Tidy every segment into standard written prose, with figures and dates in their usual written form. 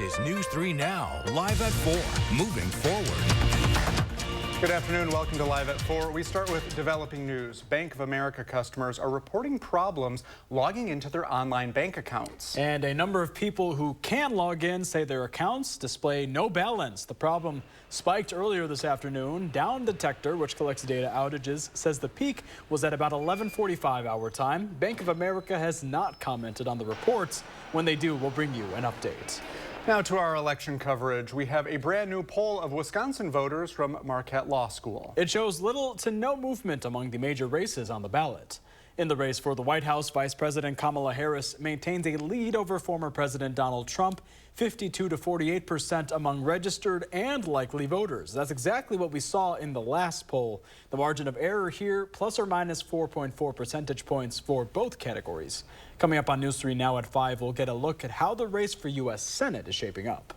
This is News 3 Now, live at 4, moving forward. Good afternoon. Welcome to Live at 4. We start with developing news. Bank of America customers are reporting problems logging into their online bank accounts. And a number of people who can log in say their accounts display no balance. The problem spiked earlier this afternoon. Down Detector, which collects data outages, says the peak was at about 11:45 our time. Bank of America has not commented on the reports. When they do, we'll bring you an update. Now to our election coverage. We have a brand new poll of Wisconsin voters from Marquette Law School. It shows little to no movement among the major races on the ballot. In the race for the White House, Vice President Kamala Harris maintains a lead over former President Donald Trump, 52 to 48% among registered and likely voters. That's exactly what we saw in the last poll. The margin of error here, plus or minus 4.4 percentage points for both categories. Coming up on News 3 Now at 5, we'll get a look at how the race for U.S. Senate is shaping up.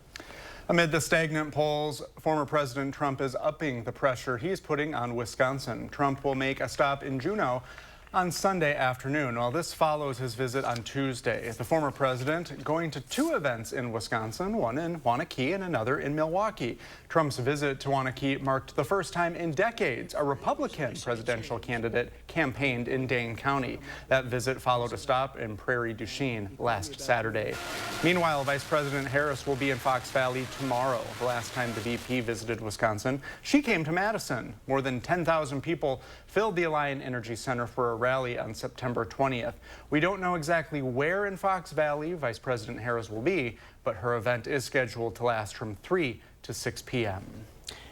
Amid the stagnant polls, former President Trump is upping the pressure he's putting on Wisconsin. Trump will make a stop in Juneau on Sunday afternoon. Well, this follows his visit on Tuesday. The former president going to two events in Wisconsin, one in Waunakee and another in Milwaukee. Trump's visit to Waunakee marked the first time in decades a Republican presidential candidate campaigned in Dane County. That visit followed a stop in Prairie du Chien last Saturday. Meanwhile, Vice President Harris will be in Fox Valley tomorrow. The last time the VP visited Wisconsin, she came to Madison. More than 10,000 people filled the Alliant Energy Center for a rally on September 20th. We don't know exactly where in Fox Valley Vice President Harris will be, but her event is scheduled to last from 3 to 6 p.m.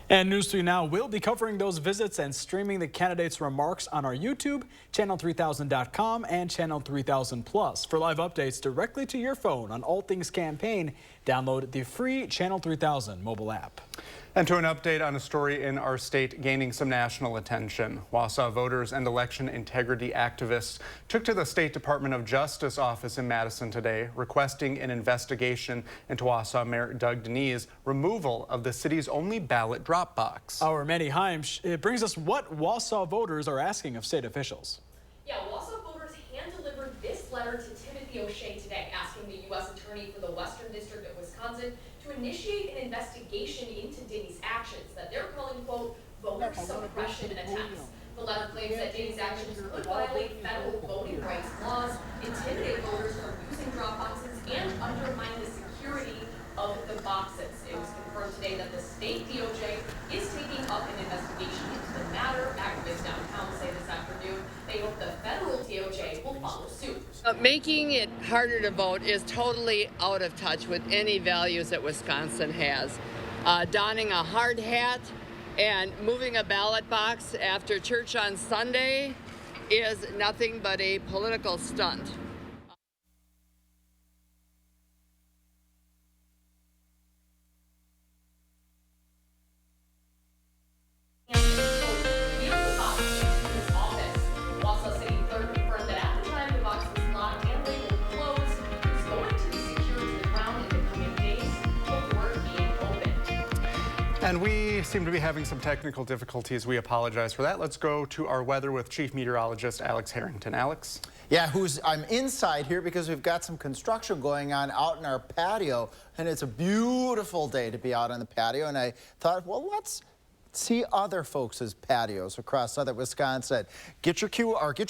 And News 3 Now will be covering those visits and streaming the candidates' remarks on our YouTube, channel3000.com, and Channel 3000 Plus. For live updates directly to your phone on all things campaign, download the free Channel 3000 mobile app. And to an update on a story in our state gaining some national attention. Wausau voters and election integrity activists took to the State Department of Justice office in Madison today, requesting an investigation into Wausau Mayor Doug Deney's removal of the city's only ballot drop box. Our Manny Heimsch, it brings us what Wausau voters are asking of state officials. Yeah, Wausau voters hand-delivered this letter to Timothy O'Shea today, asking the U.S. Attorney for the Western District of Wisconsin to initiate an investigation into Deney's actions that they're calling, quote, voter suppression attempts. The letter claims that Deney's actions could violate federal voting rights laws, intimidate voters from using drop boxes, and undermine the security of the boxes. It was confirmed today that the state DOJ is taking up an investigation into the matter. Activists downtown say this afternoon they hope the federal DOJ will follow suit. Making it harder to vote is totally out of touch with any values that Wisconsin has. Donning a hard hat and moving a ballot box after church on Sunday is nothing but a political stunt. And we seem to be having some technical difficulties. We apologize for that. Let's go to our weather with Chief Meteorologist Alex Harrington. Alex? Yeah, I'm inside here because we've got some construction going on out in our patio, and it's a beautiful day to be out on the patio. And I thought, well, let's see other folks' patios across southern Wisconsin. Get your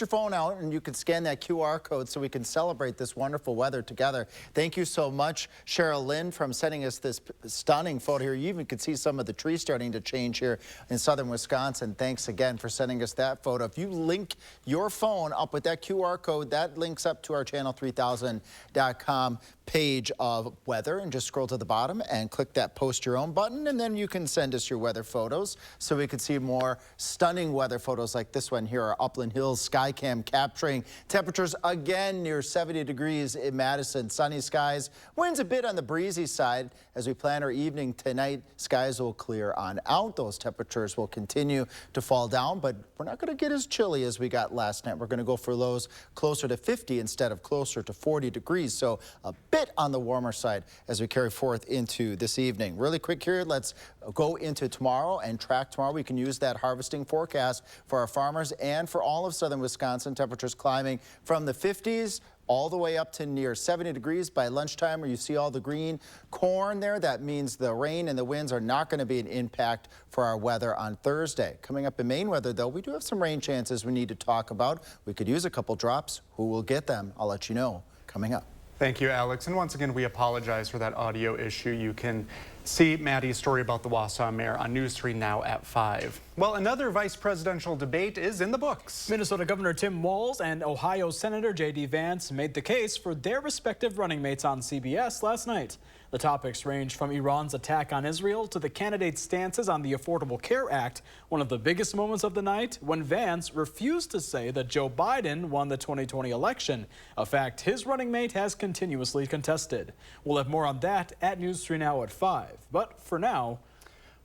phone out and you can scan that QR code so we can celebrate this wonderful weather together. Thank you so much, Cheryl Lynn, from sending us this stunning photo here. You even could see some of the trees starting to change here in southern Wisconsin. Thanks again for sending us that photo. If you link your phone up with that QR code, that links up to our channel3000.com page of weather, and just scroll to the bottom and click that post your own button, and then you can send us your weather photos so we can see more stunning weather photos like this one here. Our Upland Hills Skycam capturing temperatures again near 70 degrees in Madison. Sunny skies, winds a bit on the breezy side. As we plan our evening tonight, skies will clear on out. Those temperatures will continue to fall down, but we're not going to get as chilly as we got last night. We're going to go for lows closer to 50 instead of closer to 40 degrees. So a bit on the warmer side as we carry forth into this evening. Really quick here, let's go into tomorrow and track tomorrow. We can use that harvesting forecast for our farmers and for all of southern Wisconsin. Temperatures climbing from the 50s all the way up to near 70 degrees by lunchtime, where you see all the green corn there. That means the rain and the winds are not going to be an impact for our weather on Thursday. Coming up in Maine weather, though, we do have some rain chances we need to talk about. We could use a couple drops. Who will get them? I'll let you know coming up. Thank you, Alex. And once again, we apologize for that audio issue. You can see Maddie's story about the Wausau mayor on News 3 now at 5. Well, another vice presidential debate is in the books. Minnesota Governor Tim Walz and Ohio Senator J.D. Vance made the case for their respective running mates on CBS last night. The topics range from Iran's attack on Israel to the candidates' stances on the Affordable Care Act, one of the biggest moments of the night when Vance refused to say that Joe Biden won the 2020 election, a fact his running mate has continuously contested. We'll have more on that at News 3 Now at 5. But for now,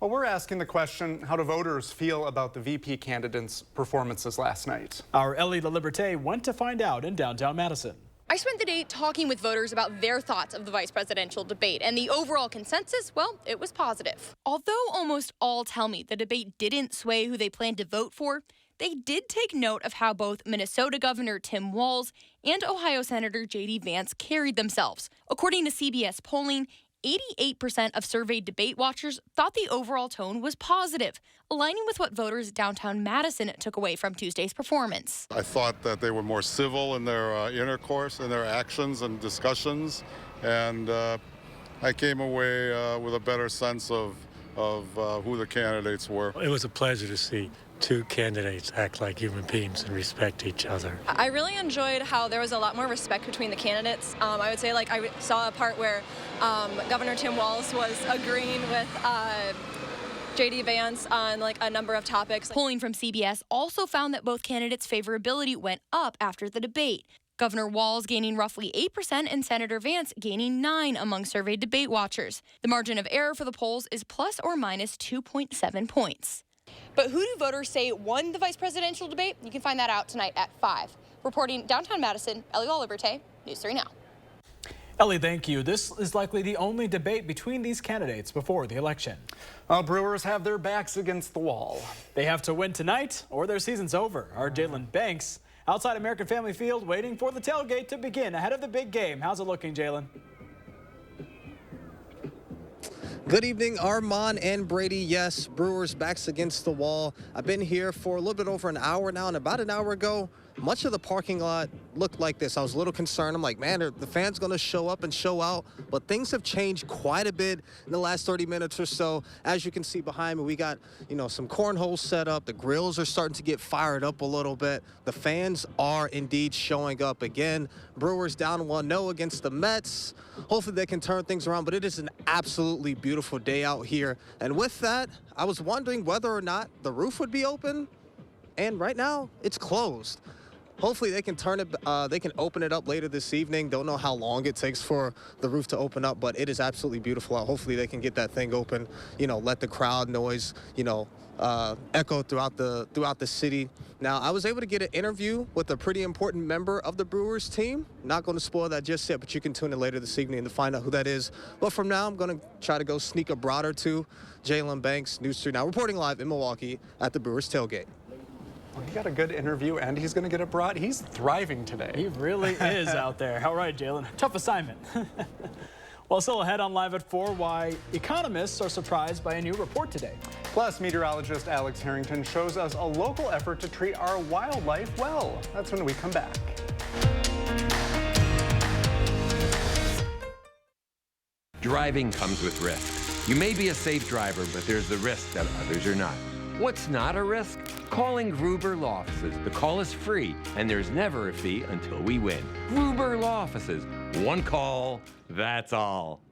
well, we're asking the question, how do voters feel about the VP candidates' performances last night? Our Ellie LaLiberte went to find out in downtown Madison. I spent the day talking with voters about their thoughts of the vice presidential debate, and the overall consensus, well, it was positive. Although almost all tell me the debate didn't sway who they plan to vote for, they did take note of how both Minnesota Governor Tim Walz and Ohio Senator J.D. Vance carried themselves. According to CBS polling, 88% of surveyed debate watchers thought the overall tone was positive, aligning with what voters downtown Madison took away from Tuesday's performance. I thought that they were more civil in their intercourse and their actions and discussions, and I came away with a better sense of who the candidates were. It was a pleasure to see two candidates act like human beings and respect each other. I really enjoyed how there was a lot more respect between the candidates. I would say, like, I saw a part where Governor Tim Walz was agreeing with J.D. Vance on like a number of topics. Polling from CBS also found that both candidates' favorability went up after the debate. Governor Walz gaining roughly 8% and Senator Vance gaining 9% among surveyed debate watchers. The margin of error for the polls is plus or minus 2.7 points. But who do voters say won the vice presidential debate? You can find that out tonight at 5. Reporting downtown Madison, Ellie LaLiberte, News 3 Now. Ellie, thank you. This is likely the only debate between these candidates before the election. Well, Brewers have their backs against the wall. They have to win tonight or their season's over. Our Jalen Banks outside American Family Field waiting for the tailgate to begin ahead of the big game. How's it looking, Jalen? Good evening, Armand and Brady. Yes, Brewers backs against the wall. I've been here for a little bit over an hour now, and about an hour ago, much of the parking lot looked like this. I was a little concerned. I'm like, man, are the fans going to show up and show out? But things have changed quite a bit in the last 30 minutes or so. As you can see behind me, we got, some cornholes set up. The grills are starting to get fired up a little bit. The fans are indeed showing up again. Brewers down 1-0 against the Mets. Hopefully they can turn things around, but it is an absolutely beautiful day out here. And with that, I was wondering whether or not the roof would be open. And right now, it's closed. Hopefully they can they can open it up later this evening. Don't know how long it takes for the roof to open up, but it is absolutely beautiful out. Hopefully they can get that thing open, let the crowd noise, echo throughout the city. Now, I was able to get an interview with a pretty important member of the Brewers team. Not going to spoil that just yet, but you can tune in later this evening to find out who that is. But from now, I'm going to try to go sneak a broad or two. Jalen Banks, News 3 Now, reporting live in Milwaukee at the Brewers tailgate. Well, he got a good interview, and he's going to get it brought. He's thriving today. He really is out there. All right, Jalen. Tough assignment. Well, still ahead on Live at 4, why economists are surprised by a new report today. Plus, meteorologist Alex Harrington shows us a local effort to treat our wildlife well. That's when we come back. Driving comes with risk. You may be a safe driver, but there's the risk that others are not. What's not a risk? Calling Gruber Law Offices. The call is free, and there's never a fee until we win. Gruber Law Offices. One call, that's all.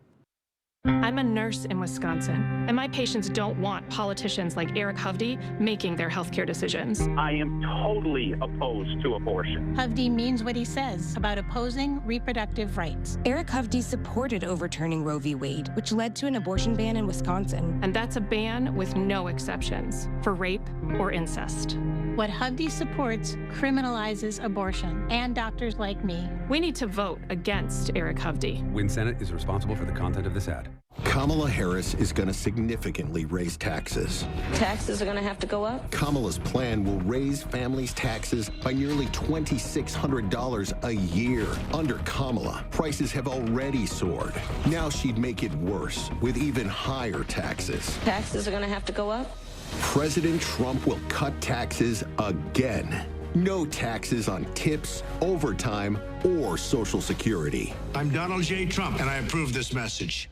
I'm a nurse in Wisconsin, and my patients don't want politicians like Eric Hovde making their healthcare decisions. I am totally opposed to abortion. Hovde means what he says about opposing reproductive rights. Eric Hovde supported overturning Roe v. Wade, which led to an abortion ban in Wisconsin. And that's a ban with no exceptions for rape or incest. What Hovde supports criminalizes abortion and doctors like me. We need to vote against Eric Hovde. WIN Senate is responsible for the content of this ad. Kamala Harris is going to significantly raise taxes. Taxes are going to have to go up? Kamala's plan will raise families' taxes by nearly $2,600 a year. Under Kamala, prices have already soared. Now she'd make it worse with even higher taxes. Taxes are going to have to go up? President Trump will cut taxes again. No taxes on tips, overtime, or Social Security. I'm Donald J. Trump, and I approve this message.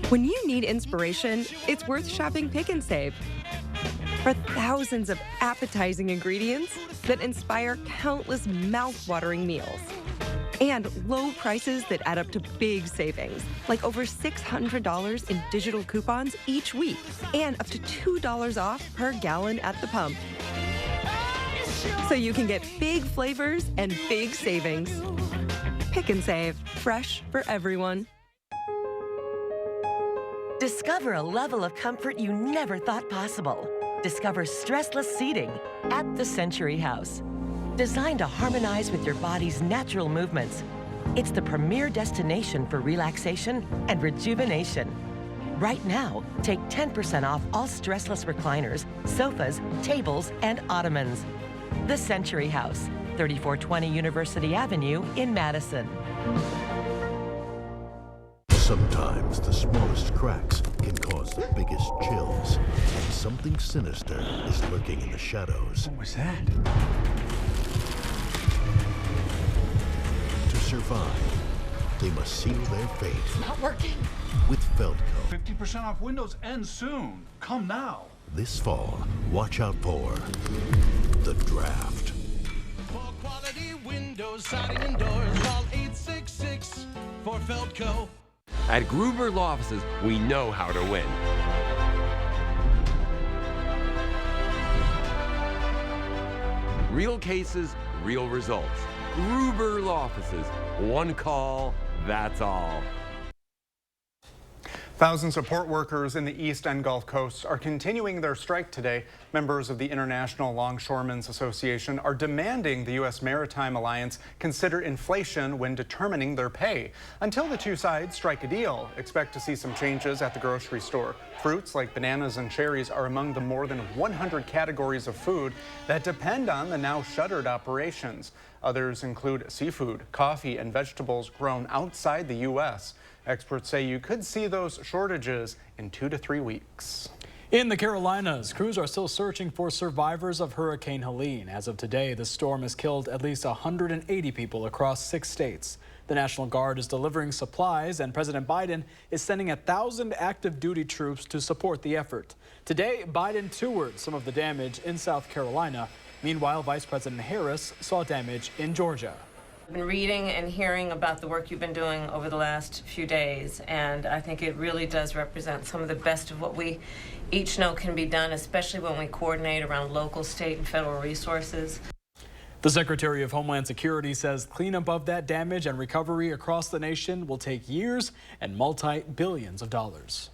When you need inspiration, it's worth shopping Pick and Save. For thousands of appetizing ingredients that inspire countless mouth-watering meals. And low prices that add up to big savings, like over $600 in digital coupons each week, and up to $2 off per gallon at the pump. So you can get big flavors and big savings. Pick and Save, fresh for everyone. Discover a level of comfort you never thought possible. Discover stressless seating at the Century House. Designed to harmonize with your body's natural movements, it's the premier destination for relaxation and rejuvenation. Right now, take 10% off all stressless recliners, sofas, tables, and ottomans. The Century House, 3420 University Avenue in Madison. Sometimes the smallest cracks can cause the biggest chills, and something sinister is lurking in the shadows. What was that? To survive, they must seal their fate. Not working. With Feldco. 50% off Windows ends soon. Come now. This fall, watch out for The Draft. For quality windows, siding, and doors, call 866 for Feldco. At Gruber Law Offices, we know how to win. Real cases, real results. Gruber Law Offices. One call, that's all. Thousands of port workers in the East and Gulf Coast are continuing their strike today. Members of the International Longshoremen's Association are demanding the U.S. Maritime Alliance consider inflation when determining their pay. Until the two sides strike a deal, expect to see some changes at the grocery store. Fruits like bananas and cherries are among the more than 100 categories of food that depend on the now shuttered operations. Others include seafood, coffee, and vegetables grown outside the U.S. Experts say you could see those shortages in 2 to 3 weeks. In the Carolinas, crews are still searching for survivors of Hurricane Helene. As of today, the storm has killed at least 180 people across 6 states. The National Guard is delivering supplies, and President Biden is sending 1,000 active duty troops to support the effort. Today, Biden toured some of the damage in South Carolina. Meanwhile, Vice President Harris saw damage in Georgia. I've been reading and hearing about the work you've been doing over the last few days, and I think it really does represent some of the best of what we each know can be done, especially when we coordinate around local, state, and federal resources. The Secretary of Homeland Security says cleanup of that damage and recovery across the nation will take years and multi-billions of dollars.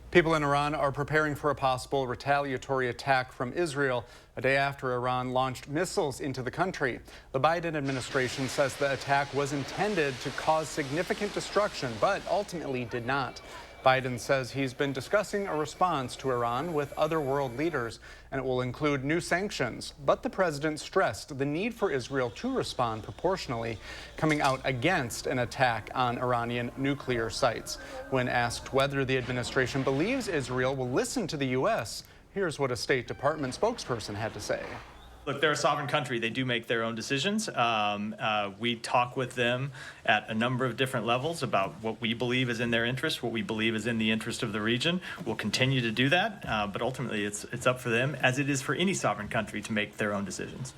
People in Iran are preparing for a possible retaliatory attack from Israel a day after Iran launched missiles into the country. The Biden administration says the attack was intended to cause significant destruction, but ultimately did not. Biden says he's been discussing a response to Iran with other world leaders, and it will include new sanctions. But the president stressed the need for Israel to respond proportionally, coming out against an attack on Iranian nuclear sites. When asked whether the administration believes Israel will listen to the U.S., here's what a State Department spokesperson had to say. Look, they're a sovereign country. They do make their own decisions. We talk with them at a number of different levels about what we believe is in their interest, what we believe is in the interest of the region. We'll continue to do that, but ultimately it's up for them, as it is for any sovereign country, to make their own decisions.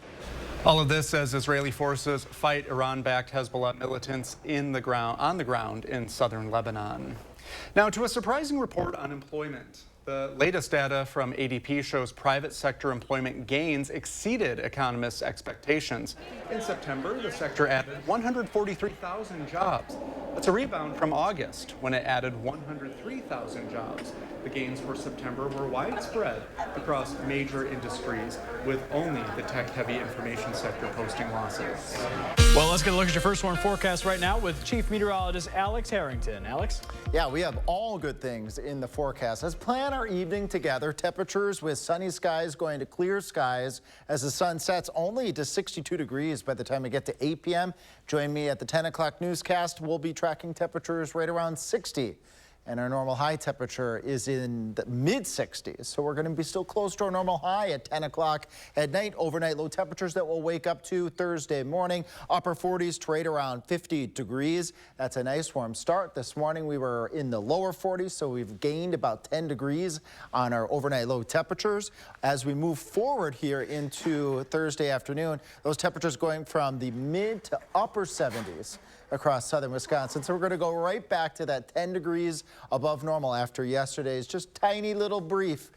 All of this as Israeli forces fight Iran-backed Hezbollah militants on the ground in southern Lebanon. Now to a surprising report on employment. The latest data from ADP shows private sector employment gains exceeded economists' expectations. In September, the sector added 143,000 jobs. That's a rebound from August, when it added 103,000 jobs. The gains for September were widespread across major industries, with only the tech-heavy information sector posting losses. Well, let's get a look at your first warn forecast right now with Chief Meteorologist Alex Harrington. Alex? Yeah, we have all good things in the forecast. Let's plan our evening together. Temperatures with sunny skies going to clear skies as the sun sets only to 62 degrees by the time we get to 8 p.m. Join me at the 10 o'clock newscast. We'll be tracking temperatures right around 60. And our normal high temperature is in the mid-60s. So we're going to be still close to our normal high at 10 o'clock at night. Overnight low temperatures that we'll wake up to Thursday morning. Upper 40s to right around 50 degrees. That's a nice warm start. This morning we were in the lower 40s, so we've gained about 10 degrees on our overnight low temperatures. As we move forward here into Thursday afternoon, those temperatures going from the mid to upper 70s across southern Wisconsin. So we're going to go right back to that 10 degrees above normal after yesterday's just tiny little brief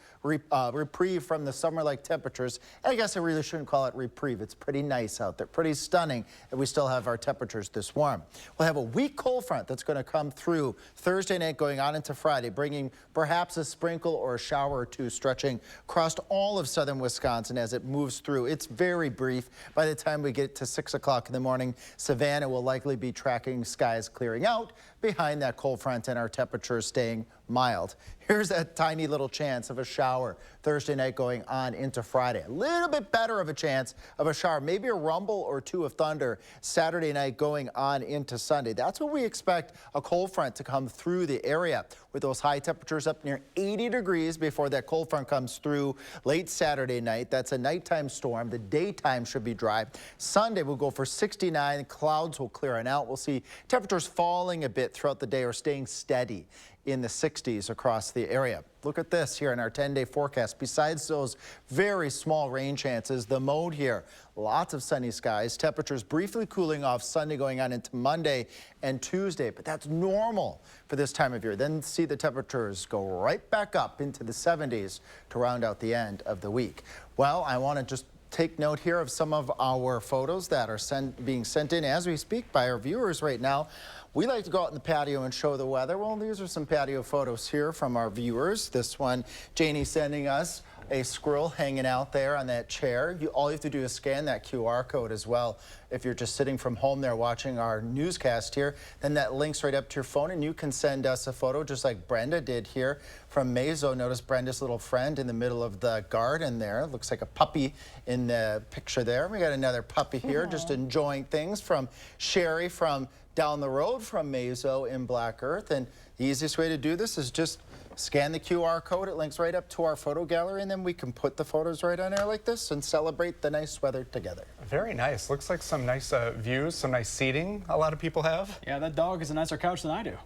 reprieve from the summer-like temperatures. And I guess I really shouldn't call it reprieve. It's pretty nice out there, pretty stunning that we still have our temperatures this warm. We'll have a weak cold front that's going to come through Thursday night going on into Friday, bringing perhaps a sprinkle or a shower or two stretching across all of southern Wisconsin as it moves through. It's very brief. By the time we get to 6 o'clock in the morning, Savannah will likely be tracking skies clearing out behind that cold front and our temperatures staying mild. Here's a tiny little chance of a shower Thursday night going on into Friday. A little bit better of a chance of a shower, maybe a rumble or two of thunder Saturday night going on into Sunday. That's when we expect a cold front to come through the area with those high temperatures up near 80 degrees before that cold front comes through late Saturday night. That's a nighttime storm. The daytime should be dry. Sunday will go for 69. Clouds will clear on out. We'll see temperatures falling a bit throughout the day or staying steady in the 60s across the area. Look at this here in our 10-day forecast. Besides those very small rain chances, the mode here, lots of sunny skies, temperatures briefly cooling off Sunday going on into Monday and Tuesday, but that's normal for this time of year. Then see the temperatures go right back up into the 70s to round out the end of the week. Well, I want to just take note here of some of our photos that are being sent in as we speak by our viewers right now. We like to go out in the patio and show the weather. Well, these are some patio photos here from our viewers. This one, Janie sending us a squirrel hanging out there on that chair. All you have to do is scan that QR code as well. If you're just sitting from home there watching our newscast here, then that links right up to your phone and you can send us a photo just like Brenda did here from Mazo. Notice Brenda's little friend in the middle of the garden there. Looks like a puppy in the picture there. We got another puppy here just enjoying things from Sherry from down the road from Mazo in Black Earth. And the easiest way to do this is just scan the QR code. It links right up to our photo gallery, and then we can put the photos right on there like this and celebrate the nice weather together. Very nice. Looks like some nice views, some nice seating a lot of people have. Yeah, that dog is a nicer couch than I do.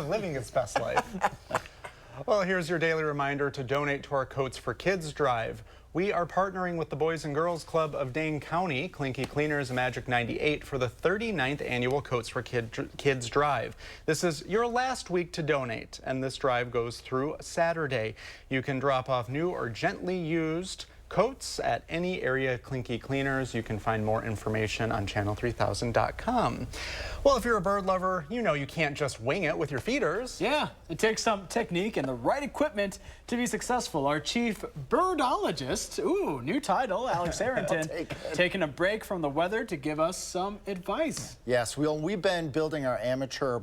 Living its best life. Well, here's your daily reminder to donate to our Coats for Kids drive. We are partnering with the Boys and Girls Club of Dane County, Clinky Cleaners, and Magic 98 for the 39th annual Coats for Kids drive. This is your last week to donate, and this drive goes through Saturday. You can drop off new or gently used coats at any area Clinky Cleaners. You can find more information on channel3000.com. Well, if you're a bird lover, you know you can't just wing it with your feeders. Yeah, it takes some technique and the right equipment to be successful. Our chief birdologist, ooh, new title, Alex Harrington, taking a break from the weather to give us some advice. Yes, we've been building our amateur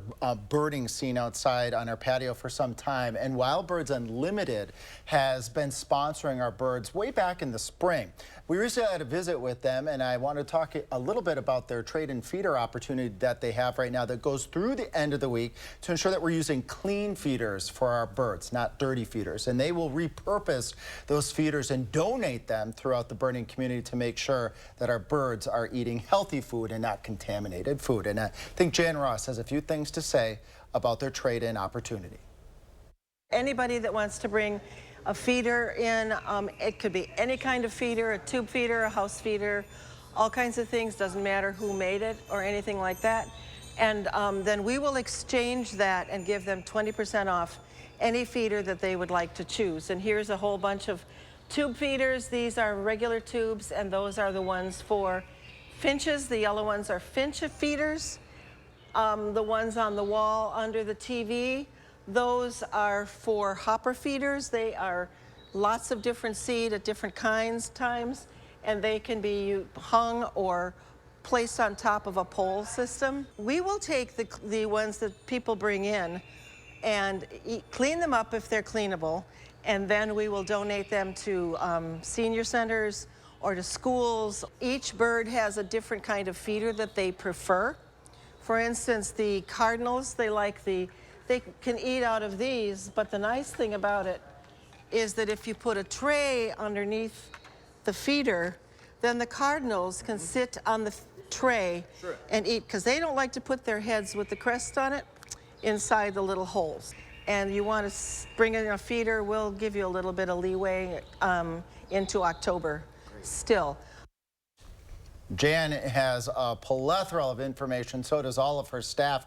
birding scene outside on our patio for some time, and Wild Birds Unlimited has been sponsoring our birds way back in the spring. We recently had a visit with them, and I want to talk a little bit about their trade-in feeder opportunity that they have right now that goes through the end of the week to ensure that we're using clean feeders for our birds, not dirty feeders. And they will repurpose those feeders and donate them throughout the birding community to make sure that our birds are eating healthy food and not contaminated food. And I think Jan Ross has a few things to say about their trade-in opportunity. Anybody that wants to bring a feeder in, it could be any kind of feeder, a tube feeder, a house feeder, all kinds of things, doesn't matter who made it or anything like that. And then we will exchange that and give them 20% off any feeder that they would like to choose. And here's a whole bunch of tube feeders. These are regular tubes, and those are the ones for finches. The yellow ones are finch feeders. The ones on the wall under the TV, those are for hopper feeders. They are lots of different seed at different times, and they can be hung or placed on top of a pole system. We will take the ones that people bring in and clean them up if they're cleanable, and then we will donate them to senior centers or to schools. Each bird has a different kind of feeder that they prefer. For instance, the cardinals, they can eat out of these, but the nice thing about it is that if you put a tray underneath the feeder, then the cardinals can sit on the tray and eat, because they don't like to put their heads with the crest on it inside the little holes. And you want to bring in a feeder, we'll give you a little bit of leeway into October still. Jan has a plethora of information, so does all of her staff.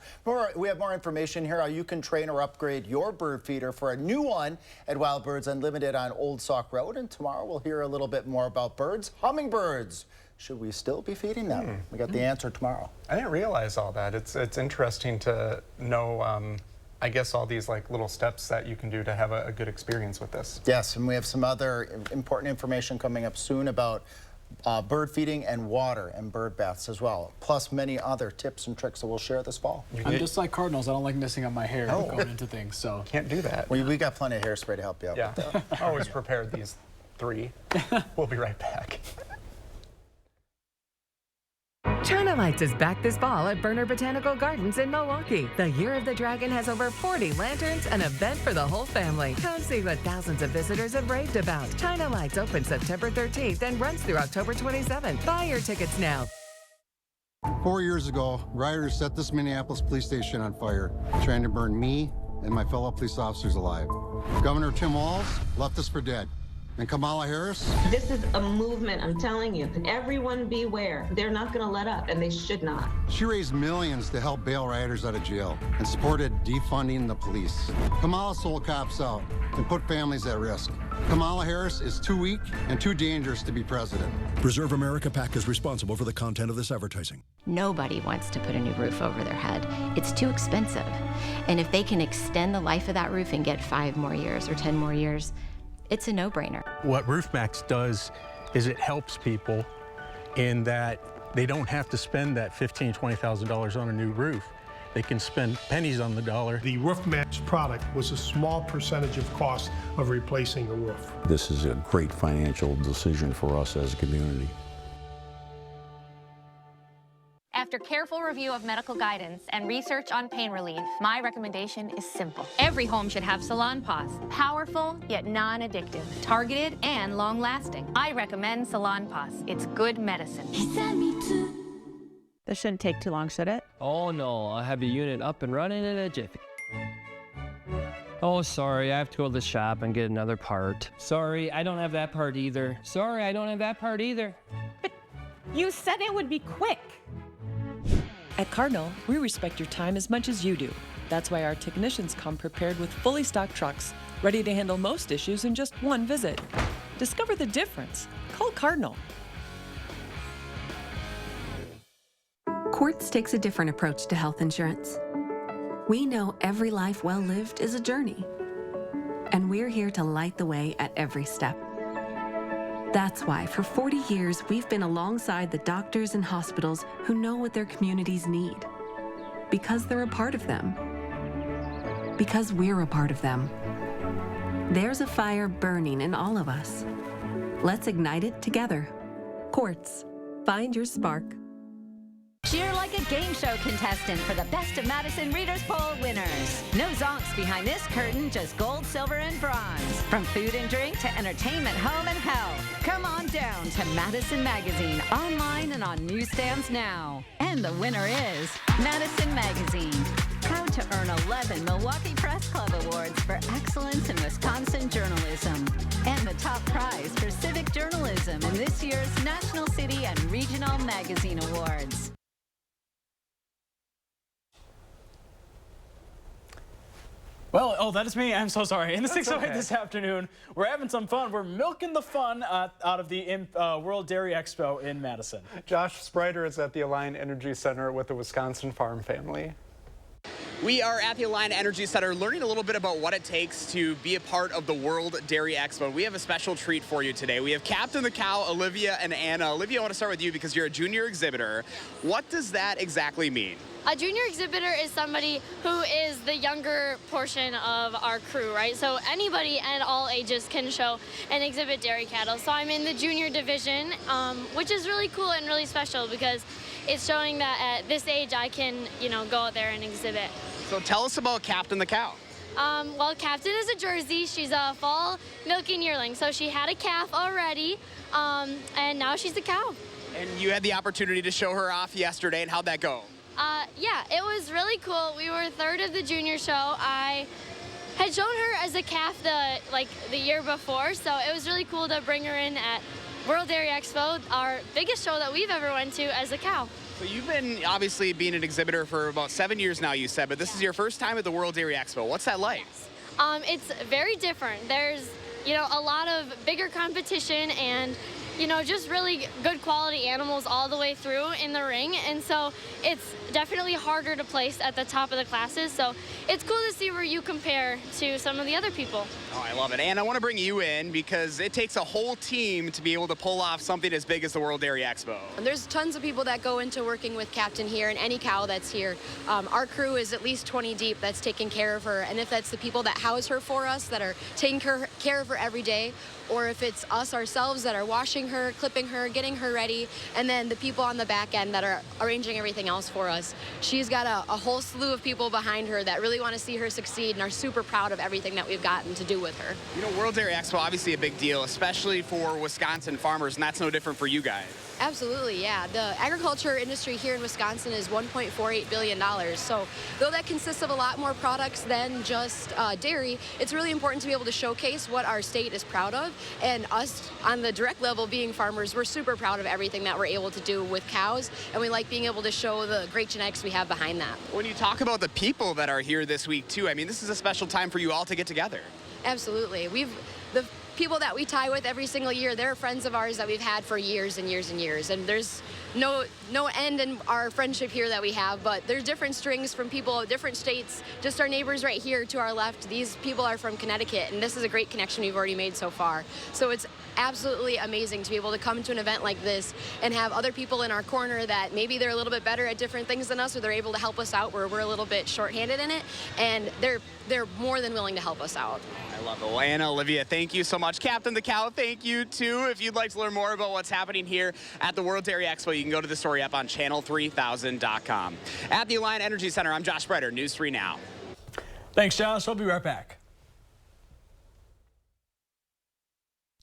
We have more information here how you can train or upgrade your bird feeder for a new one at Wild Birds Unlimited on Old Sauk Road. And tomorrow we'll hear a little bit more about birds. Hummingbirds. Should we still be feeding them? We got the answer tomorrow. I didn't realize all that. It's interesting to know, I guess, all these like little steps that you can do to have a good experience with this. Yes, and we have some other important information coming up soon about bird feeding and water and bird baths as well, plus many other tips and tricks that we'll share this fall. I'm just like cardinals. I don't like messing up my hair going into things, so. Can't do that. We got plenty of hairspray to help you out with that. Always prepared these 3. We'll be right back. China Lights is back this fall at Berner Botanical Gardens in Milwaukee. The Year of the Dragon has over 40 lanterns, an event for the whole family. Come see what thousands of visitors have raved about. China Lights opens September 13th and runs through October 27th. Buy your tickets now. 4 years ago, rioters set this Minneapolis police station on fire, trying to burn me and my fellow police officers alive. Governor Tim Walz left us for dead. And Kamala Harris? This is a movement, I'm telling you. Everyone beware. They're not going to let up, and they should not. She raised millions to help bail rioters out of jail and supported defunding the police. Kamala sold cops out and put families at risk. Kamala Harris is too weak and too dangerous to be president. Preserve America PAC is responsible for the content of this advertising. Nobody wants to put a new roof over their head. It's too expensive. And if they can extend the life of that roof and get 5 more years or 10 more years, it's a no-brainer. What RoofMax does is it helps people in that they don't have to spend that $15,000, $20,000 on a new roof. They can spend pennies on the dollar. The RoofMax product was a small percentage of cost of replacing a roof. This is a great financial decision for us as a community. After careful review of medical guidance and research on pain relief, my recommendation is simple. Every home should have Salon Paws. Powerful, yet non-addictive. Targeted and long-lasting. I recommend Salon Paws. It's good medicine. This shouldn't take too long, should it? Oh no, I'll have your unit up and running in a jiffy. Oh, sorry, I have to go to the shop and get another part. Sorry, I don't have that part either. Sorry, I don't have that part either. But you said it would be quick. At Cardinal, we respect your time as much as you do. That's why our technicians come prepared with fully stocked trucks, ready to handle most issues in just one visit. Discover the difference. Call Cardinal. Quartz takes a different approach to health insurance. We know every life well lived is a journey, and we're here to light the way at every step. That's why for 40 years, we've been alongside the doctors and hospitals who know what their communities need. Because they're a part of them. Because we're a part of them. There's a fire burning in all of us. Let's ignite it together. Quartz. Find your spark. Cheer like a game show contestant for the Best of Madison Readers Poll winners. No zonks behind this curtain, just gold, silver, and bronze. From food and drink to entertainment, home, and health. Come on down to Madison Magazine, online and on newsstands now. And the winner is Madison Magazine. Proud to earn 11 Milwaukee Press Club Awards for excellence in Wisconsin journalism. And the top prize for civic journalism in this year's National City and Regional Magazine Awards. Well, oh, that is me. I'm so sorry. In the 608 this afternoon, we're having some fun. We're milking the fun out of the World Dairy Expo in Madison. Josh Sprider is at the Alliant Energy Center with the Wisconsin farm family. We are at the Alliant Energy Center learning a little bit about what it takes to be a part of the World Dairy Expo. We have a special treat for you today. We have Captain the Cow, Olivia and Anna. Olivia, I want to start with you because you're a junior exhibitor. What does that exactly mean? A junior exhibitor is somebody who is the younger portion of our crew, right? So anybody at all ages can show and exhibit dairy cattle. So I'm in the junior division, which is really cool and really special because it's showing that at this age I can, go out there and exhibit. So tell us about Captain the Cow. Well, Captain is a Jersey. She's a fall milking yearling. So she had a calf already, and now she's a cow. And you had the opportunity to show her off yesterday, and how'd that go? Yeah, it was really cool. We were third of the junior show. I had shown her as a calf the year before, so it was really cool to bring her in at World Dairy Expo, our biggest show that we've ever went to as a cow. So you've been obviously being an exhibitor for about 7 years now, you said, but this is your first time at the World Dairy Expo. What's that like? It's very different. There's, a lot of bigger competition and just really good quality animals all the way through in the ring. And so it's definitely harder to place at the top of the classes. So it's cool to see where you compare to some of the other people. Oh, I love it. And I want to bring you in because it takes a whole team to be able to pull off something as big as the World Dairy Expo. There's tons of people that go into working with Captain here and any cow that's here. Our crew is at least 20 deep that's taking care of her. And if that's the people that house her for us, that are taking care of her every day, or if it's us ourselves that are washing her, clipping her, getting her ready, and then the people on the back end that are arranging everything else for us. She's got a whole slew of people behind her that really want to see her succeed and are super proud of everything that we've gotten to do with her. World Dairy Expo, obviously a big deal, especially for Wisconsin farmers, and that's no different for you guys. Absolutely, yeah. The agriculture industry here in Wisconsin is $1.48 billion. So though that consists of a lot more products than just dairy, it's really important to be able to showcase what our state is proud of. And us, on the direct level, being farmers, we're super proud of everything that we're able to do with cows. And we like being able to show the great genetics we have behind that. When you talk about the people that are here this week, too, I mean, this is a special time for you all to get together. Absolutely. The people that we tie with every single year, they're friends of ours that we've had for years and years and years. And there's no end in our friendship here that we have, but there's different strings from people of different states. Just our neighbors right here to our left, these people are from Connecticut, and this is a great connection we've already made so far. So it's absolutely amazing to be able to come to an event like this and have other people in our corner that maybe they're a little bit better at different things than us, or they're able to help us out where we're a little bit shorthanded in it, and they're more than willing to help us out. I love it. Well, Anna, Olivia, thank you so much. Captain the Cow, thank you too. If you'd like to learn more about what's happening here at the World Dairy Expo, you can go to the story up on channel3000.com. At the Alliant Energy Center, I'm Josh Sprider, News 3 Now. Thanks, Josh. We'll be right back.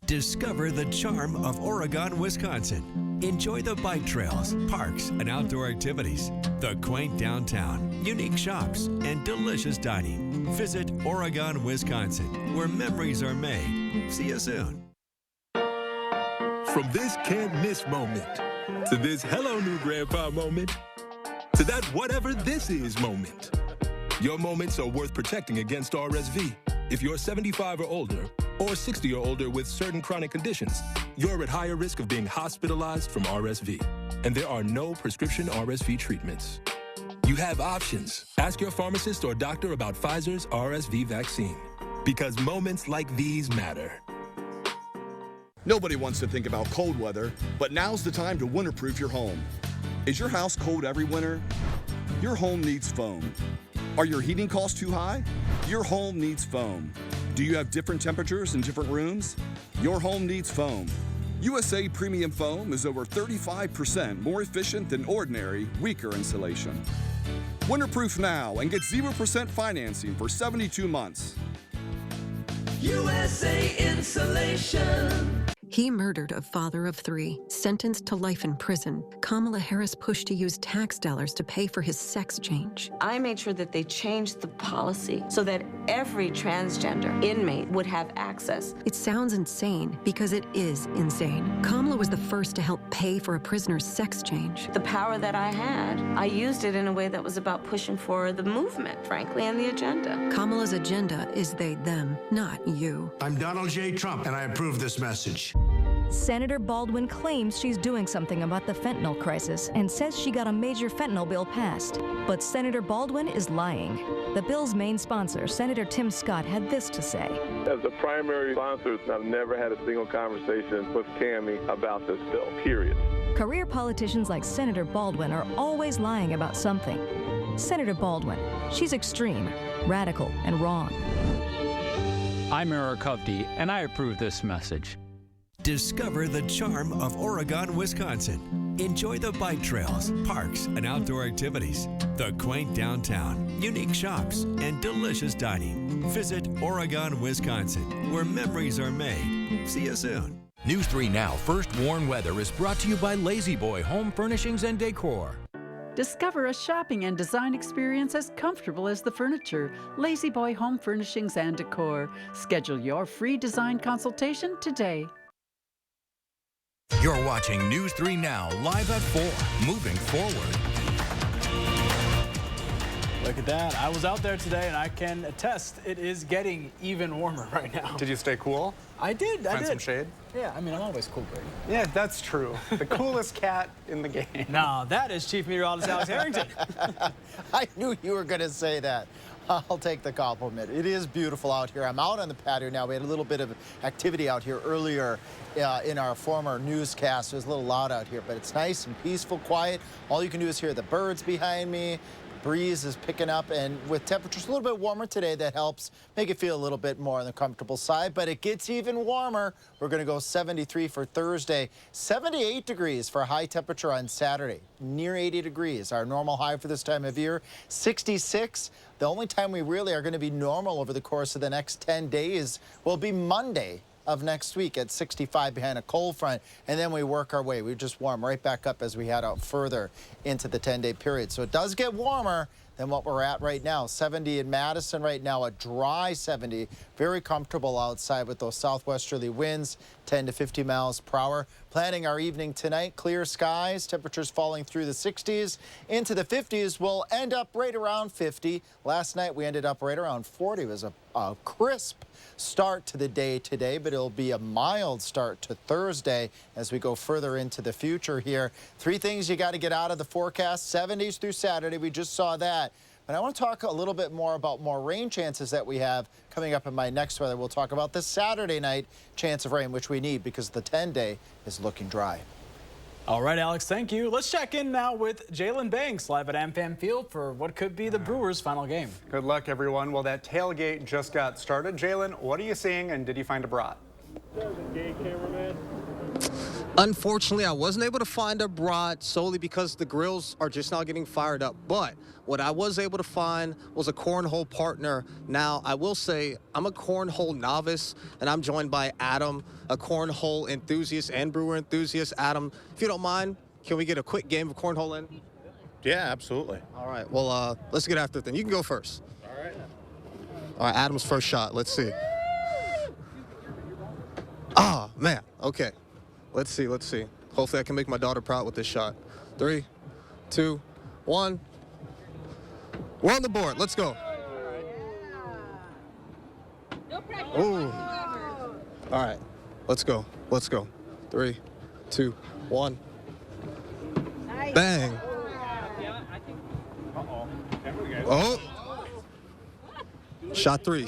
Discover the charm of Oregon, Wisconsin. Enjoy the bike trails, parks, and outdoor activities, the quaint downtown, unique shops, and delicious dining. Visit Oregon, Wisconsin, where memories are made. See you soon. From this can't miss moment, to this hello new grandpa moment, to that whatever this is moment. Your moments are worth protecting against RSV. If you're 75 or older, or 60 or older with certain chronic conditions, you're at higher risk of being hospitalized from RSV. And there are no prescription RSV treatments. You have options. Ask your pharmacist or doctor about Pfizer's RSV vaccine. Because moments like these matter. Nobody wants to think about cold weather, but now's the time to winterproof your home. Is your house cold every winter? Your home needs foam. Are your heating costs too high? Your home needs foam. Do you have different temperatures in different rooms? Your home needs foam. USA Premium Foam is over 35% more efficient than ordinary, weaker insulation. Winterproof now and get 0% financing for 72 months. USA Insulation. He murdered a father of 3, sentenced to life in prison. Kamala Harris pushed to use tax dollars to pay for his sex change. I made sure that they changed the policy so that every transgender inmate would have access. It sounds insane because it is insane. Kamala was the first to help pay for a prisoner's sex change. The power that I had, I used it in a way that was about pushing for the movement, frankly, and the agenda. Kamala's agenda is they, them, not you. I'm Donald J. Trump, and I approve this message. Senator Baldwin claims she's doing something about the fentanyl crisis and says she got a major fentanyl bill passed. But Senator Baldwin is lying. The bill's main sponsor, Senator Tim Scott, had this to say. As the primary sponsor, I've never had a single conversation with Tammy about this bill, period. Career politicians like Senator Baldwin are always lying about something. Senator Baldwin, she's extreme, radical, and wrong. I'm Eric Hovde, and I approve this message. Discover the charm of Oregon, Wisconsin. Enjoy the bike trails, parks, and outdoor activities, the quaint downtown, unique shops, and delicious dining. Visit Oregon, Wisconsin, where memories are made. See you soon. News 3 Now First Warn Weather is brought to you by Lazy Boy Home Furnishings and Decor. Discover a shopping and design experience as comfortable as the furniture. Lazy Boy Home Furnishings and Decor. Schedule your free design consultation today. You're watching News 3 Now, live at 4, moving forward. Look at that. I was out there today, and I can attest it is getting even warmer right now. Did you stay cool? I did. Find some shade? Yeah, I mean, I'm always cool, Brady. Yeah, that's true. The coolest cat in the game. No, that is Chief Meteorologist Alex Harrington. I knew you were going to say that. I'll take the compliment. It is beautiful out here. I'm out on the patio now. We had a little bit of activity out here earlier in our former newscast. It was a little loud out here, but it's nice and peaceful, quiet. All you can do is hear the birds behind me. Breeze is picking up, and with temperatures a little bit warmer today, that helps make it feel a little bit more on the comfortable side, but it gets even warmer. We're going to go 73 for Thursday, 78 degrees for a high temperature on Saturday, near 80 degrees, our normal high for this time of year, 66. The only time we really are going to be normal over the course of the next 10 days will be Monday of next week at 65 behind a cold front, and then we work our way. We just warm right back up as we head out further into the 10-day period. So it does get warmer than what we're at right now. 70 in Madison right now, a dry 70. Very comfortable outside with those southwesterly winds, 10 to 50 miles per hour. Planning our evening tonight, clear skies, temperatures falling through the 60s into the 50s. We'll end up right around 50. Last night we ended up right around 40. It was a crisp start to the day today, but it'll be a mild start to Thursday as we go further into the future here. Three things you got to get out of the forecast: 70s through Saturday. We just saw that. But I want to talk a little bit more about more rain chances that we have coming up in my next weather. We'll talk about the Saturday night chance of rain, which we need because the 10-day is looking dry. All right, Alex, thank you. Let's check in now with Jalen Banks live at AmFam Field for what could be the Brewers' final game. Good luck, everyone. Well, that tailgate just got started. Jalen, what are you seeing, and did you find a brat? Unfortunately, I wasn't able to find a brat solely because the grills are just now getting fired up. But what I was able to find was a cornhole partner. Now, I will say I'm a cornhole novice, and I'm joined by Adam, a cornhole enthusiast and brewer enthusiast. Adam, if you don't mind, can we get a quick game of cornhole in? Yeah, absolutely. All right, well, let's get after it then. You can go first. All right. All right, Adam's first shot. Let's see. Ah, man. Okay. Let's see. Hopefully I can make my daughter proud with this shot. 3, 2, 1. We're on the board. Let's go. Ooh. All right. Let's go. 3, 2, 1. Bang. Oh. Shot three.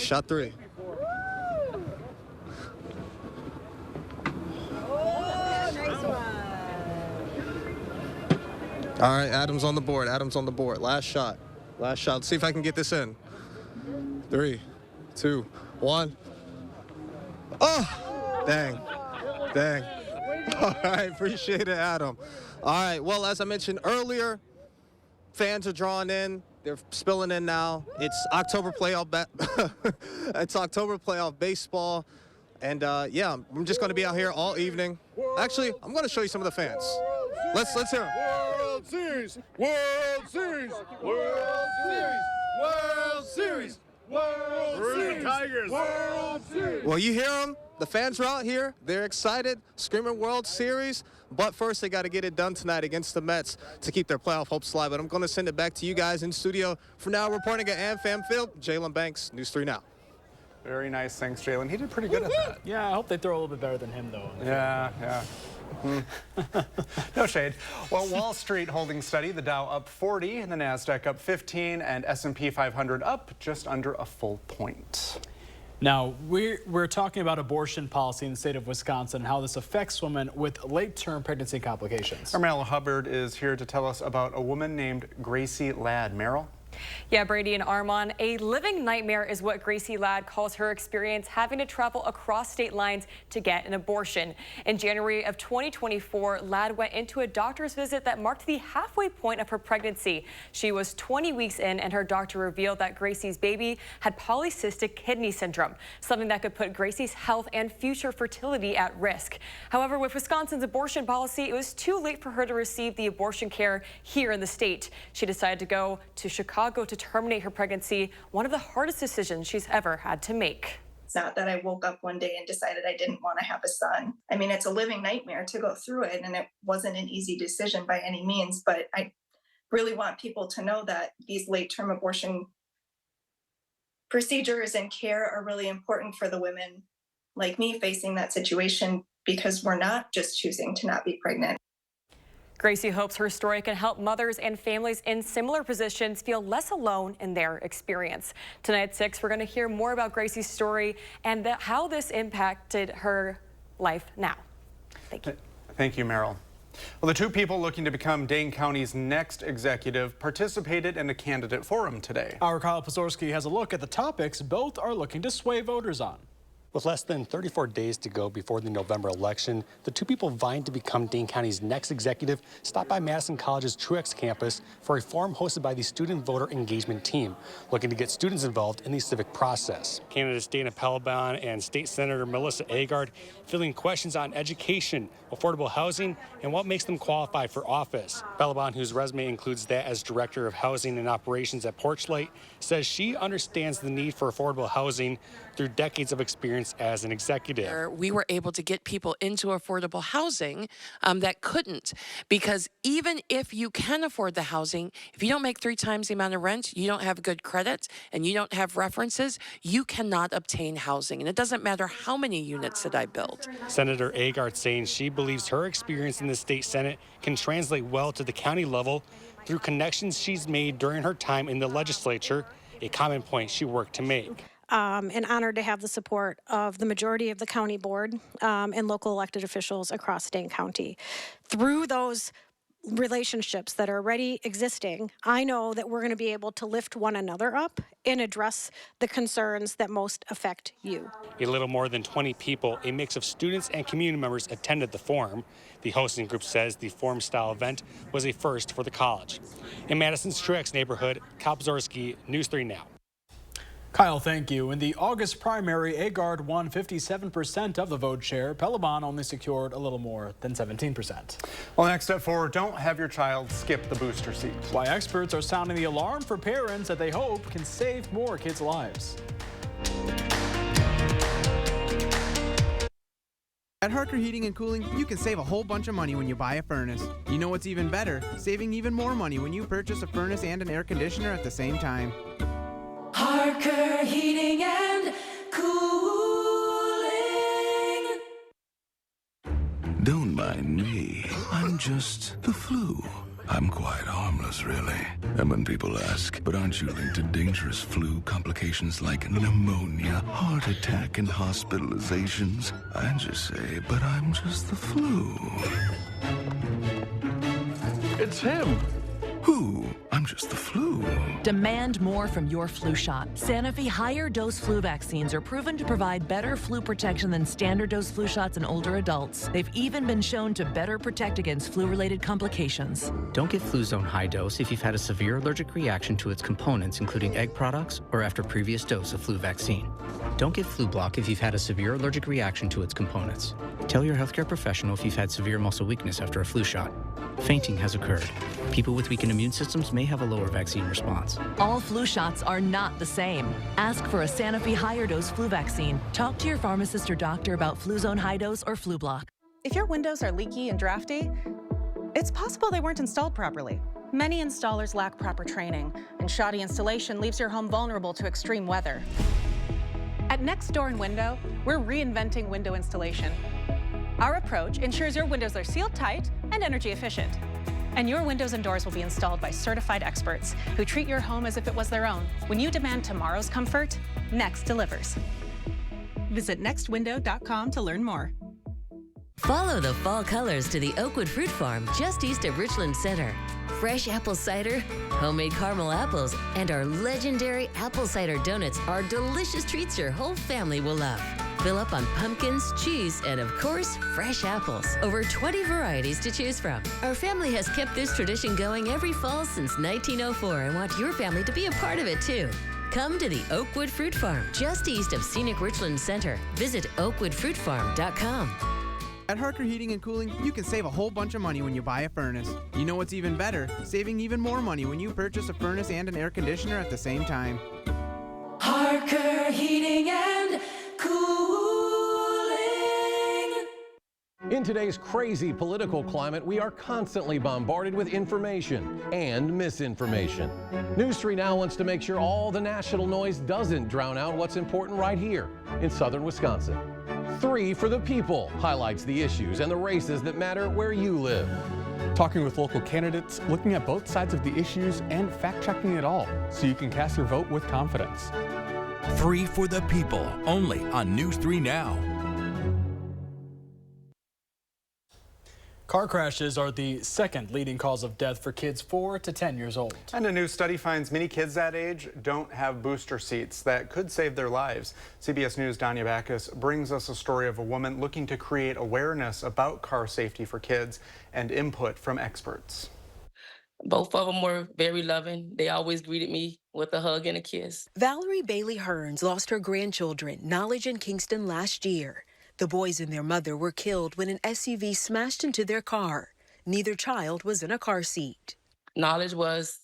All right, Adam's on the board. Last shot. Let's see if I can get this in. 3, 2, 1. Oh, dang. All right, appreciate it, Adam. All right, well, as I mentioned earlier, fans are drawing in. They're spilling in now. It's October playoff baseball. And yeah, I'm just going to be out here all evening. Actually, I'm going to show you some of the fans. Let's hear them. World Series! World Series! World Series! World Series! World Tigers! World Series! Well, you hear them? The fans are out here. They're excited, screaming World Series. But first, they got to get it done tonight against the Mets to keep their playoff hopes alive. But I'm going to send it back to you guys in studio. For now, reporting at AmFam Field, Jalen Banks, News 3 Now. Very nice. Thanks, Jalen. He did pretty good at that. Yeah, I hope they throw a little bit better than him, though. Yeah. No shade. Well, Wall Street holding steady. The Dow up 40 and the NASDAQ up 15 and S&P 500 up just under a full point. Now, we're talking about abortion policy in the state of Wisconsin and how this affects women with late-term pregnancy complications. Our Meryl Hubbard is here to tell us about a woman named Gracie Ladd. Meryl? Yeah, Brady and Armand, a living nightmare is what Gracie Ladd calls her experience having to travel across state lines to get an abortion. In January of 2024, Ladd went into a doctor's visit that marked the halfway point of her pregnancy. She was 20 weeks in and her doctor revealed that Gracie's baby had polycystic kidney syndrome, something that could put Gracie's health and future fertility at risk. However, with Wisconsin's abortion policy, it was too late for her to receive the abortion care here in the state. She decided to go to Chicago to terminate her pregnancy, one of the hardest decisions she's ever had to make. It's not that I woke up one day and decided I didn't want to have a son. I mean, it's a living nightmare to go through it, and it wasn't an easy decision by any means, but I really want people to know that these late-term abortion procedures and care are really important for the women like me facing that situation, because we're not just choosing to not be pregnant. Gracie hopes her story can help mothers and families in similar positions feel less alone in their experience. Tonight at 6, we're going to hear more about Gracie's story and how this impacted her life now. Thank you. Thank you, Meryl. Well, the two people looking to become Dane County's next executive participated in a candidate forum today. Our Kyle Pazorski has a look at the topics both are looking to sway voters on. With less than 34 days to go before the November election, the two people vying to become Dane County's next executive stopped by Madison College's Truex campus for a forum hosted by the Student Voter Engagement Team, looking to get students involved in the civic process. Candidates Dana Pelleban and State Senator Melissa Agard filling questions on education, affordable housing, and what makes them qualify for office. Pelleban, whose resume includes that as Director of Housing and Operations at Porchlight, says she understands the need for affordable housing through decades of experience as an executive. We were able to get people into affordable housing that couldn't, because even if you can afford the housing, if you don't make 3 times the amount of rent, you don't have good credit, and you don't have references, you cannot obtain housing. And it doesn't matter how many units that I build. Senator Agard saying she believes her experience in the state Senate can translate well to the county level through connections she's made during her time in the legislature, a common point she worked to make. And honored to have the support of the majority of the county board and local elected officials across Dane County. Through those relationships that are already existing, I know that we're going to be able to lift one another up and address the concerns that most affect you. A little more than 20 people, a mix of students and community members, attended the forum. The hosting group says the forum-style event was a first for the college. In Madison's Truex neighborhood, Kyle Pazorski, News 3 Now. Kyle, thank you. In the August primary, Agard won 57% of the vote share. Pelleban only secured a little more than 17%. Well, next up 4, don't have your child skip the booster seat. Why experts are sounding the alarm for parents that they hope can save more kids' lives. At Harker Heating and Cooling, you can save a whole bunch of money when you buy a furnace. You know what's even better? Saving even more money when you purchase a furnace and an air conditioner at the same time. Harker Heating and Cooling. Don't mind me. I'm just the flu. I'm quite harmless, really. And when people ask, but aren't you linked to dangerous flu complications like pneumonia, heart attack, and hospitalizations? I just say, but I'm just the flu. It's him. Who? I'm just the flu. Demand more from your flu shot. Sanofi higher dose flu vaccines are proven to provide better flu protection than standard dose flu shots in older adults. They've even been shown to better protect against flu-related complications. Don't get Fluzone high dose if you've had a severe allergic reaction to its components, including egg products, or after previous dose of flu vaccine. Don't get Flu Block if you've had a severe allergic reaction to its components. Tell your healthcare professional if you've had severe muscle weakness after a flu shot. fainting has occurred. People with weakened immune systems may have a lower vaccine response. All flu shots are not the same. Ask for a Sanofi higher dose flu vaccine. Talk to your pharmacist or doctor about Fluzone High Dose or Flublok. If your windows are leaky and drafty, it's possible they weren't installed properly. Many installers lack proper training, and shoddy installation leaves your home vulnerable to extreme weather. At Next Door and Window, we're reinventing window installation. Our approach ensures your windows are sealed tight and energy efficient. And your windows and doors will be installed by certified experts who treat your home as if it was their own. When you demand tomorrow's comfort, Next delivers. Visit nextwindow.com to learn more. Follow the fall colors to the Oakwood Fruit Farm just east of Richland Center. Fresh apple cider, homemade caramel apples, and our legendary apple cider donuts are delicious treats your whole family will love. Fill up on pumpkins, cheese, and of course, fresh apples. Over 20 varieties to choose from. Our family has kept this tradition going every fall since 1904 and want your family to be a part of it too. Come to the Oakwood Fruit Farm, just east of scenic Richland Center. Visit oakwoodfruitfarm.com. At Harker Heating and Cooling, you can save a whole bunch of money when you buy a furnace. You know what's even better? Saving even more money when you purchase a furnace and an air conditioner at the same time. Harker Heating and Cooling. In today's crazy political climate, we are constantly bombarded with information and misinformation. News 3 Now wants to make sure all the national noise doesn't drown out what's important right here in southern Wisconsin. 3 for the People highlights the issues and the races that matter where you live. Talking with local candidates, looking at both sides of the issues, and fact-checking it all so you can cast your vote with confidence. 3 for the People, only on News 3 Now. Car crashes are the second leading cause of death for kids 4 to 10 years old. And a new study finds many kids that age don't have booster seats that could save their lives. CBS News' Danya Backus brings us a story of a woman looking to create awareness about car safety for kids and input from experts. Both of them were very loving. They always greeted me with a hug and a kiss. Valerie Bailey Hearns lost her grandchildren, Knowledge and Kingston, last year. The boys and their mother were killed when an SUV smashed into their car. Neither child was in a car seat. Knowledge was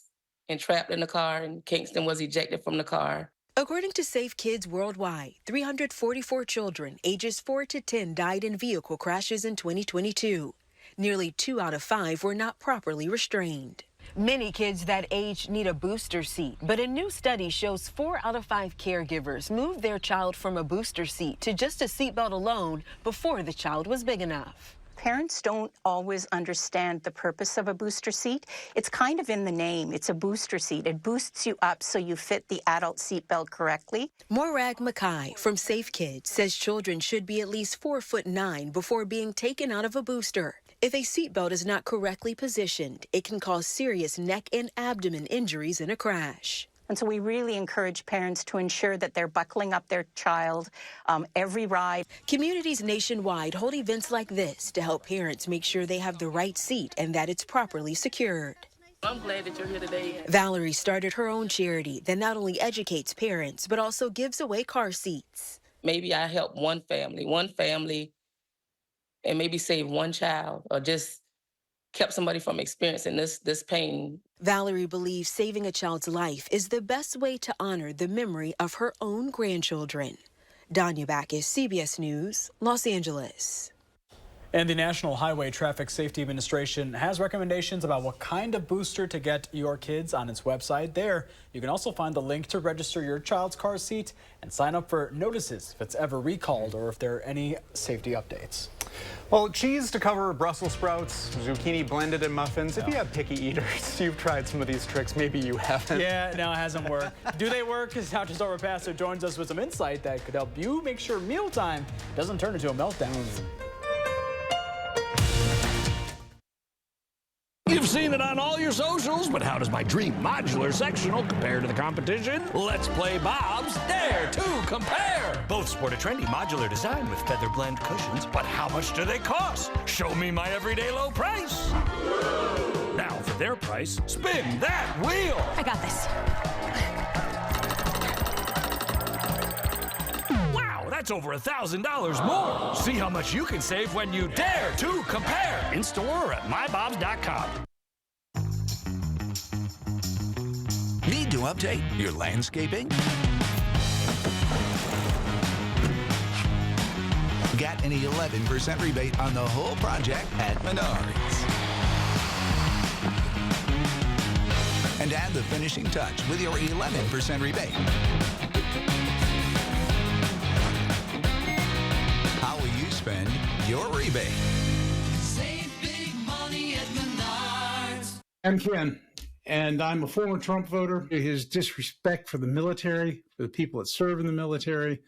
entrapped in the car, and Kingston was ejected from the car. According to Safe Kids Worldwide, 344 children ages 4 to 10 died in vehicle crashes in 2022. Nearly 2 out of 5 were not properly restrained. Many kids that age need a booster seat, but a new study shows 4 out of 5 caregivers moved their child from a booster seat to just a seatbelt alone before the child was big enough. Parents don't always understand the purpose of a booster seat. It's kind of in the name. It's a booster seat. It boosts you up so you fit the adult seatbelt correctly. Morag Mackay from Safe Kids says children should be at least 4'9" before being taken out of a booster. If a seatbelt is not correctly positioned, it can cause serious neck and abdomen injuries in a crash. And so we really encourage parents to ensure that they're buckling up their child every ride. Communities nationwide hold events like this to help parents make sure they have the right seat and that it's properly secured. I'm glad that you're here today. Valerie started her own charity that not only educates parents, but also gives away car seats. Maybe I help one family, and maybe save one child, or just kept somebody from experiencing this pain. Valerie believes saving a child's life is the best way to honor the memory of her own grandchildren. Danya Backus, CBS News, Los Angeles. And the National Highway Traffic Safety Administration has recommendations about what kind of booster to get your kids on its website. There, you can also find the link to register your child's car seat and sign up for notices if it's ever recalled or if there are any safety updates. Well, cheese to cover Brussels sprouts, zucchini blended in muffins. If you have picky eaters, you've tried some of these tricks. Maybe you haven't. Yeah, no, it hasn't worked. Do they work? Because now Just Over Pastor joins us with some insight that could help you make sure mealtime doesn't turn into a meltdown. You've seen it on all your socials, but how does my dream modular sectional compare to the competition? Let's play Bob's Dare to Compare. Both sport a trendy modular design with feather blend cushions. But how much do they cost? Show me my everyday low price. Now for their price, spin that wheel. I got this. that's over $1,000 more. See how much you can save when you dare to compare. In store or at mybobs.com. Need to update your landscaping? Got an 11% rebate on the whole project at Menards. And add the finishing touch with your 11% rebate. How will you spend your rebate? Save big money at Menards. I'm Ken, and I'm a former Trump voter. His disrespect for the military, for the people that serve in the military,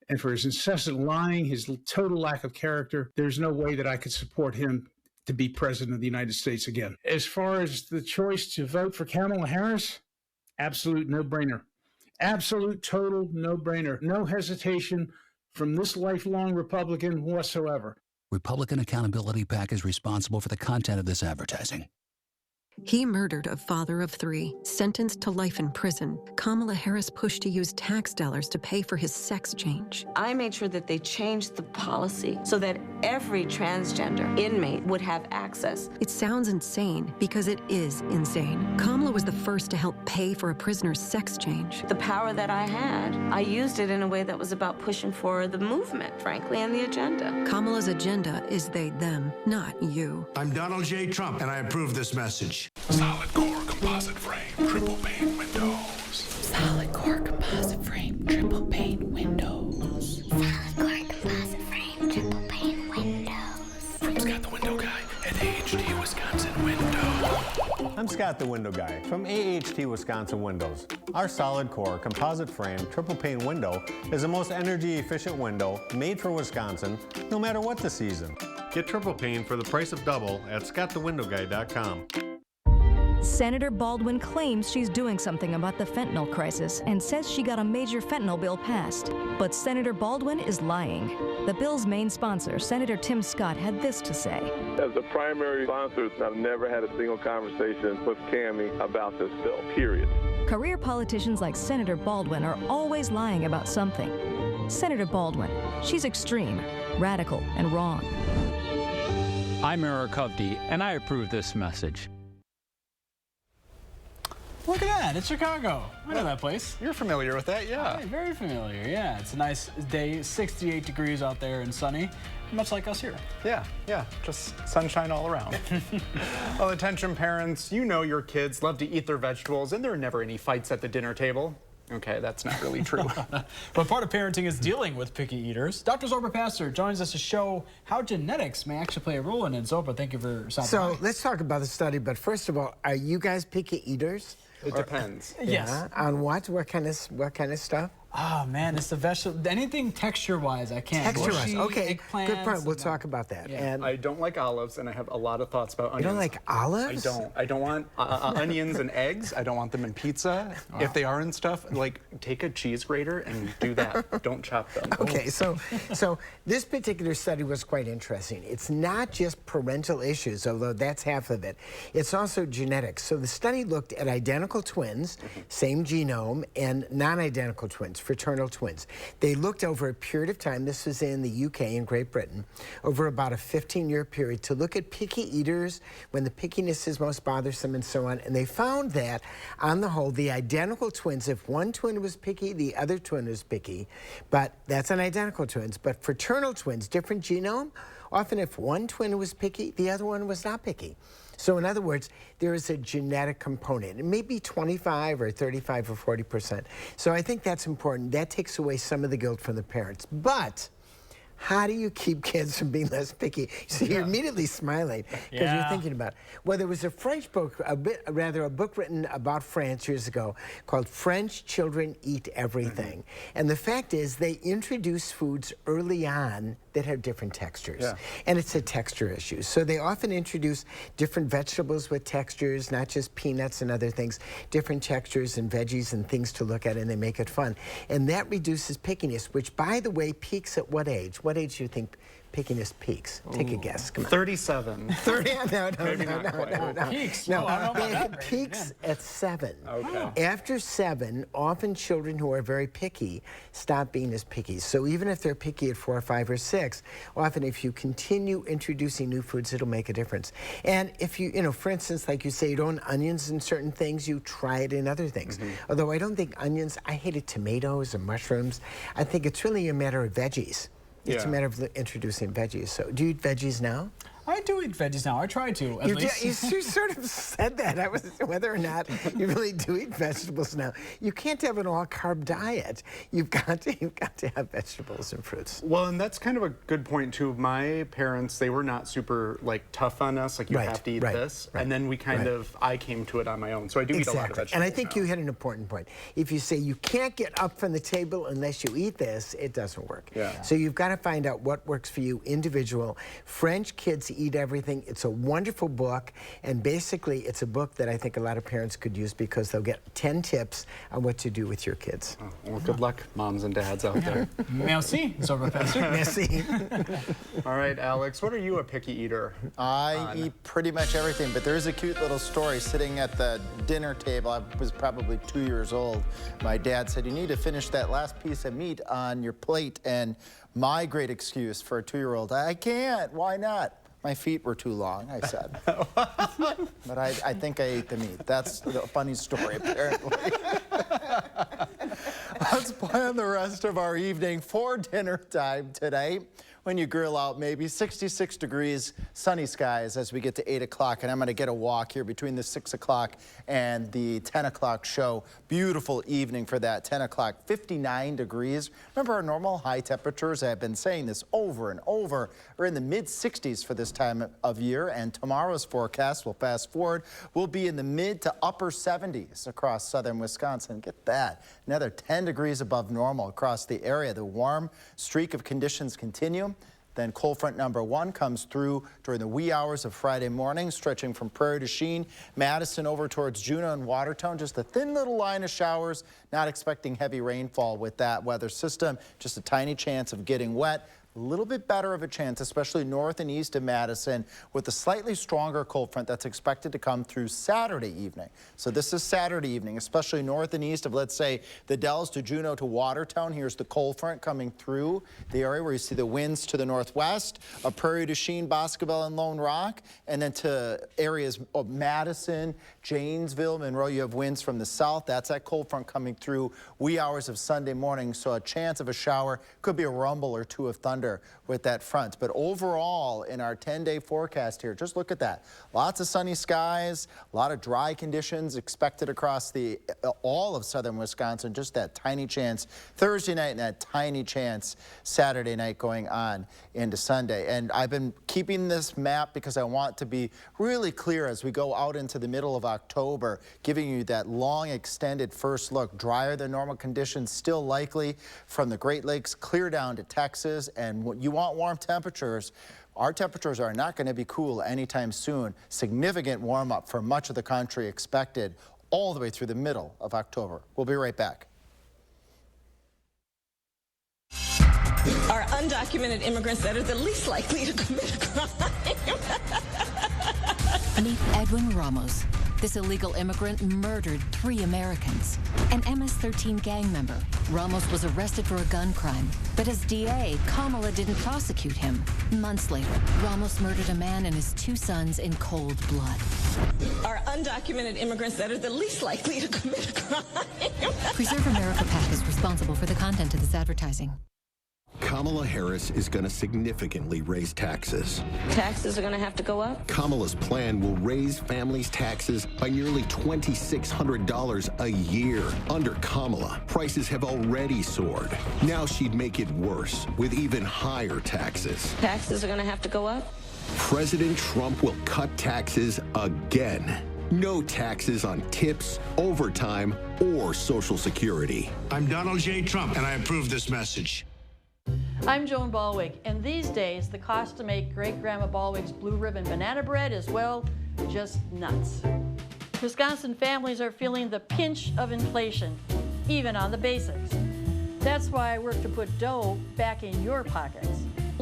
and for his incessant lying, his total lack of character, there's no way that I could support him to be president of the United States again. As far as the choice to vote for Kamala Harris, absolute no-brainer. Absolute, total no-brainer. No hesitation from this lifelong Republican whatsoever. Republican Accountability PAC is responsible for the content of this advertising. He murdered a father of 3, sentenced to life in prison. Kamala Harris pushed to use tax dollars to pay for his sex change. I made sure that they changed the policy so that every transgender inmate would have access. It sounds insane because it is insane. Kamala was the first to help pay for a prisoner's sex change. The power that I had, I used it in a way that was about pushing for the movement, frankly, and the agenda. Kamala's agenda is they, them, not you. I'm Donald J. Trump, and I approve this message. Solid core composite frame, triple pane windows. Solid core composite frame, triple pane windows. Solid core composite frame, triple pane windows. From Scott the Window Guy at AHT Wisconsin Window. I'm Scott the Window Guy from AHT Wisconsin Windows. Our solid core composite frame triple pane window is the most energy efficient window made for Wisconsin, no matter what the season. Get triple pane for the price of double at scottthewindowguy.com. Senator Baldwin claims she's doing something about the fentanyl crisis and says she got a major fentanyl bill passed. But Senator Baldwin is lying. The bill's main sponsor, Senator Tim Scott, had this to say. As the primary sponsor, I've never had a single conversation with Cammie about this bill, period. Career politicians like Senator Baldwin are always lying about something. Senator Baldwin, she's extreme, radical, and wrong. I'm Eric Hovde, and I approve this message. Look at that, it's Chicago. I know that place. You're familiar with that, yeah. Right, very familiar, yeah. It's a nice day, 68 degrees out there and sunny, much like us here. Yeah, just sunshine all around. Well, attention parents, you know your kids love to eat their vegetables and there are never any fights at the dinner table. Okay, that's not really true. But part of parenting is dealing with picky eaters. Dr. Zorba Pastor joins us to show how genetics may actually play a role in it. Zorba, thank you for stopping by. So let's talk about the study, but first of all, are you guys picky eaters? It depends. Yes. Yeah. On what? What kind of stuff? Oh man, it's the vegetable. Anything texture-wise, I can't. Texture-wise, okay. Eggplants, good point. We'll talk about that. Yeah. And I don't like olives, and I have a lot of thoughts about onions. You don't like olives? I don't want onions and eggs. I don't want them in pizza. Wow. If they are in stuff, like take a cheese grater and do that. Don't chop them. Okay, so this particular study was quite interesting. It's not just parental issues, although that's half of it. It's also genetics. So the study looked at identical twins, same genome, and non-identical twins, fraternal twins. They looked over a period of time, this was in the UK and Great Britain, over about a 15-year period to look at picky eaters, when the pickiness is most bothersome and so on, and they found that, on the whole, the identical twins, if one twin was picky, the other twin was picky, but that's an identical twins. But fraternal twins, different genome, often if one twin was picky, the other one was not picky. So in other words, there is a genetic component. It may be 25 or 35 or 40%. So I think that's important. That takes away some of the guilt from the parents. But how do you keep kids from being less picky? So you're immediately smiling because you're thinking about it. Well, there was a French book, a book written about France years ago called French Children Eat Everything. And the fact is they introduce foods early on that have different textures. And it's a texture issue. So they often introduce different vegetables with textures, not just peanuts and other things, different textures and veggies and things to look at, and they make it fun. And that reduces pickiness, which, by the way, peaks at what age? What what age do you think pickiness peaks? Take a guess. Come on. 37. 30? No. Peaks? No, Oh, I don't know about that it peaks at 7. Okay. After 7, often children who are very picky stop being as picky. So even if they're picky at 4, 5, or 6, often if you continue introducing new foods, it'll make a difference. And if you, for instance, like you say, you don't want onions in certain things, you try it in other things. Although I don't think onions, I hated tomatoes and mushrooms. I think it's really a matter of veggies. It's a matter of introducing veggies. So do you eat veggies now? I do eat veggies now. I try to, at least. You sort of said that. I was whether or not you really do eat vegetables now. You can't have an all-carb diet. You've got to have vegetables and fruits. Well, and that's kind of a good point too. My parents, they were not super tough on us, like you have to eat this, and then we I came to it on my own. So I do eat a lot of vegetables. And I think you hit an important point. If you say you can't get up from the table unless you eat this, it doesn't work. So you've got to find out what works for you, individual. French Kids Eat Everything. It's a wonderful book, and basically it's a book that I think a lot of parents could use because they'll get 10 tips on what to do with your kids. Oh, well, good luck, moms and dads out there. Merci, Professor. Merci. All right, Alex, what are you a picky eater? I eat pretty much everything, but there's a cute little story sitting at the dinner table. I was probably 2 years old. My dad said, you need to finish that last piece of meat on your plate, and my great excuse for a 2-year-old, I can't, why not? My feet were too long, I said. But I think I ate the meat. That's a funny story, apparently. Let's plan the rest of our evening for dinner time today. When you grill out, maybe 66 degrees, sunny skies as we get to 8 o'clock. And I'm going to get a walk here between the 6 o'clock and the 10 o'clock show. Beautiful evening for that 10 o'clock, 59 degrees. Remember our normal high temperatures, I've been saying this over and over, are in the mid-60s for this time of year. And tomorrow's forecast, we'll fast forward, will be in the mid to upper 70s across southern Wisconsin. Get that. Another 10 degrees above normal across the area. The warm streak of conditions continue. Then cold front number 1 comes through during the wee hours of Friday morning, stretching from Prairie du Chien, Madison over towards Juneau and Watertown. Just a thin little line of showers, not expecting heavy rainfall with that weather system. Just a tiny chance of getting wet. A little bit better of a chance, especially north and east of Madison, with a slightly stronger cold front that's expected to come through Saturday evening. So this is Saturday evening, especially north and east of, let's say, the Dells to Juneau to Watertown. Here's the cold front coming through the area where you see the winds to the northwest, of Prairie du Chien, Boscobel, and Lone Rock, and then to areas of Madison, Janesville, Monroe. You have winds from the south. That's that cold front coming through wee hours of Sunday morning, so a chance of a shower, could be a rumble or two of thunder with that front. But overall, in our 10-day forecast here, just look at that. Lots of sunny skies, a lot of dry conditions expected across all of southern Wisconsin. Just that tiny chance Thursday night and that tiny chance Saturday night going on into Sunday. And I've been keeping this map because I want to be really clear as we go out into the middle of October, giving you that long extended first look. Drier than normal conditions still likely from the Great Lakes clear down to Texas. And you want warm temperatures. Our temperatures are not going to be cool anytime soon. Significant warm up for much of the country expected all the way through the middle of October. We'll be right back. Are undocumented immigrants that are the least likely to commit a crime. Meet Edwin Ramos. This illegal immigrant murdered 3 Americans. An MS-13 gang member, Ramos was arrested for a gun crime. But as DA, Kamala didn't prosecute him. Months later, Ramos murdered a man and his 2 sons in cold blood. Are undocumented immigrants that are the least likely to commit a crime. Preserve America PAC is responsible for the content of this advertising. Kamala Harris is going to significantly raise taxes. Taxes are going to have to go up? Kamala's plan will raise families' taxes by nearly $2,600 a year. Under Kamala, prices have already soared. Now she'd make it worse with even higher taxes. Taxes are going to have to go up? President Trump will cut taxes again. No taxes on tips, overtime, or Social Security. I'm Donald J. Trump, and I approve this message. I'm Joan Balwick, and these days the cost to make Great-Grandma Balwick's blue ribbon banana bread is, well, just nuts. Wisconsin families are feeling the pinch of inflation, even on the basics. That's why I work to put dough back in your pockets.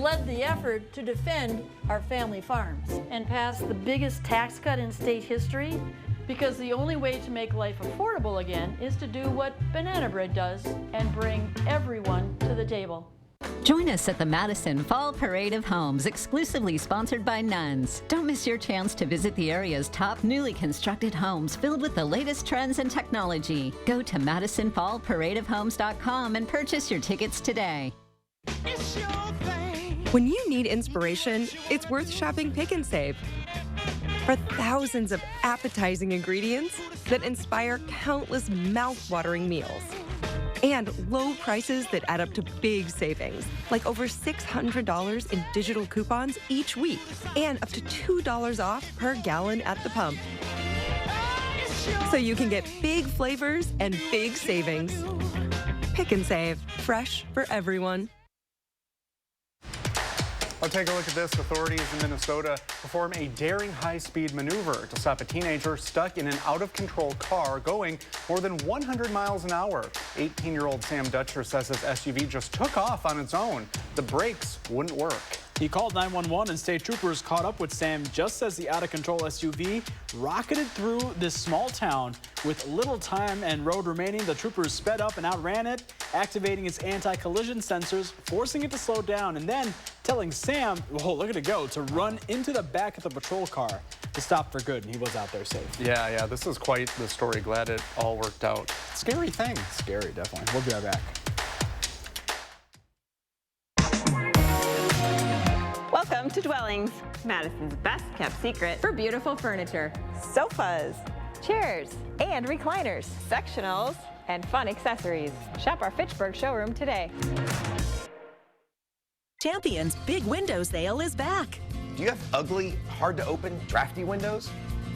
led the effort to defend our family farms and passed the biggest tax cut in state history, because the only way to make life affordable again is to do what Banana Bread does and bring everyone to the table. Join us at the Madison Fall Parade of Homes, exclusively sponsored by Nuns. Don't miss your chance to visit the area's top newly constructed homes filled with the latest trends and technology. Go to MadisonFallParadeOfHomes.com and purchase your tickets today. When you need inspiration, it's worth shopping Pick and Save. For thousands of appetizing ingredients that inspire countless mouth-watering meals. And low prices that add up to big savings, like over $600 in digital coupons each week, and up to $2 off per gallon at the pump. So you can get big flavors and big savings. Pick and Save, fresh for everyone. I'll take a look at this. Authorities in Minnesota perform a daring high-speed maneuver to stop a teenager stuck in an out-of-control car going more than 100 miles an hour. 18-year-old Sam Dutcher says his SUV just took off on its own. The brakes wouldn't work. He called 911 and state troopers caught up with Sam just as the out-of-control SUV rocketed through this small town. With little time and road remaining, the troopers sped up and outran it, activating its anti-collision sensors, forcing it to slow down, and then telling Sam, oh, look at it go, to run into the back of the patrol car to stop for good, and he was out there safe. Yeah, this is quite the story. Glad it all worked out. Scary thing. Scary, definitely. We'll be right back. Welcome to Dwellings, Madison's best kept secret for beautiful furniture, sofas, chairs, and recliners, sectionals, and fun accessories. Shop our Fitchburg showroom today. Champion's big window sale is back. Do you have ugly, hard to open, drafty windows?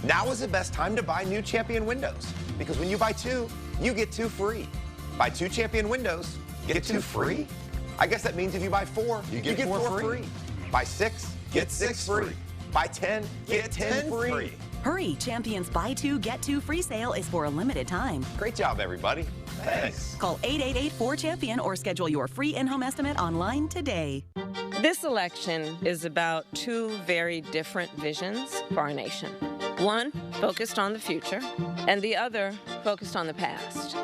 Now is the best time to buy new Champion windows, because when you buy two, you get two free. Buy two Champion windows, get two free? I guess that means if you buy four, you get four free. Buy six, get six free. Buy 10, get 10 free. Hurry, Champion's buy two, get two free sale is for a limited time. Great job, everybody. Thanks. Call 888-4CHAMPION or schedule your free in-home estimate online today. This election is about two very different visions for our nation. One focused on the future, and the other focused on the past.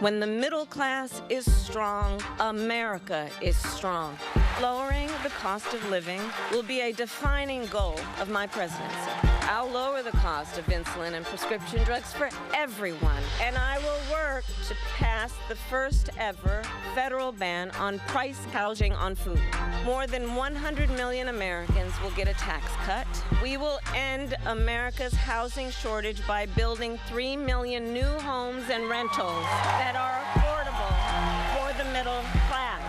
When the middle class is strong, America is strong. Lowering the cost of living will be a defining goal of my presidency. I'll lower the cost of insulin and prescription drugs for everyone, and I will work to pass the first ever federal ban on price gouging on food. More than 100 million Americans will get a tax cut. We will end America's housing shortage by building 3 million new homes and rentals that are affordable for the middle class.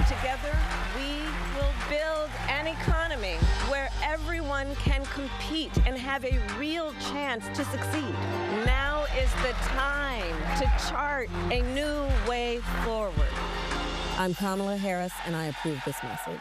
Together, we will build an economy where everyone can compete and have a real chance to succeed. Now is the time to chart a new way forward. I'm Kamala Harris, and I approve this message.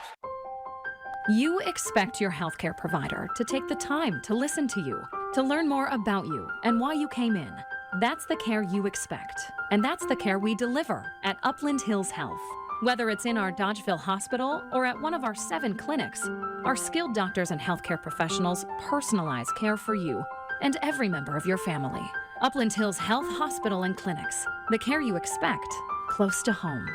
You expect your healthcare provider to take the time to listen to you, to learn more about you and why you came in. That's the care you expect, and that's the care we deliver at Upland Hills Health. Whether it's in our Dodgeville Hospital or at one of our 7 clinics, our skilled doctors and healthcare professionals personalize care for you and every member of your family. Upland Hills Health Hospital and Clinics, the care you expect, close to home.